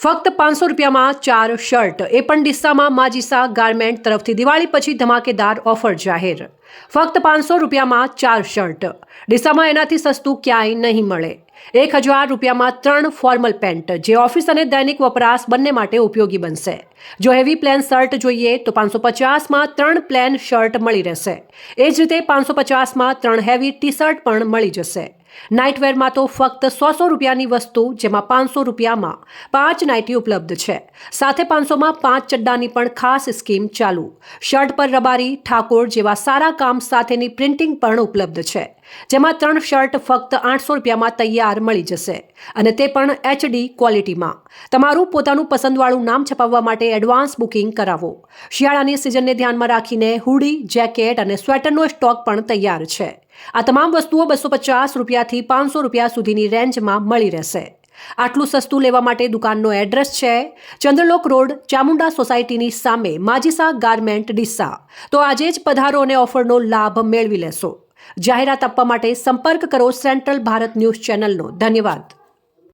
ફક્ત 500 રૂપિયામાં 4 શર્ટ, એ પણ ડીસામાં માજીસા ગાર્મેન્ટ તરફથી દિવાળી પછી ધમાકેદાર ઓફર જાહેર. ફક્ત 500 રૂપિયામાં 4 શર્ટ, ડીસામાં એનાથી સસ્તું ક્યાંય નહીં મળે. 1000 રૂપિયામાં 3 ફોર્મલ પેન્ટ, જે ઓફિસ અને દૈનિક વપરાશ બંને માટે ઉપયોગી બનશે. જો હેવી પ્લેન શર્ટ જોઈએ તો 550માં 3 પ્લેન શર્ટ મળી રહેશે. એ જ રીતે 550માં 3 હેવી ટી શર્ટ પણ મળી જશે. નાઇટવેરમાં તો ફક્ત 100 રૂપિયાની વસ્તુ, જેમાં 500 રૂપિયામાં 5 નાઇટી ઉપલબ્ધ છે. સાથે 500માં 5 ચડ્ડાની પણ ખાસ સ્કીમ ચાલુ. શર્ટ પર રબારી, ઠાકોર જેવા સારા કામ સાથેની પ્રિન્ટિંગ પણ ઉપલબ્ધ છે, જેમાં 3 શર્ટ ફક્ત 800 રૂપિયામાં તૈયાર મળી જશે, અને તે પણ HD ક્વોલિટીમાં. તમારું પોતાનું પસંદવાળું નામ છપાવવા માટે એડવાન્સ બુકિંગ કરાવો. શિયાળાની સિઝનને ધ્યાનમાં રાખીને હુડી, જેકેટ અને સ્વેટરનો સ્ટોક પણ તૈયાર છે. આ તમામ વસ્તુઓ 250 રૂપિયાથી 500 રૂપિયા સુધીની રેન્જમાં મળી રહેશે. આટલું સસ્તું લેવા માટે દુકાનનો એડ્રેસ છે ચંદ્રલોક રોડ, ચામુંડા સોસાયટીની સામે, માજીસા ગાર્મેન્ટ, ડીસા. તો આજે જ પધારો અને ઓફરનો લાભ મેળવી લેશો. જાહેરાત આપવા માટે સંપર્ક કરો સેન્ટ્રલ ભારત ન્યૂઝ ચેનલનો. ધન્યવાદ.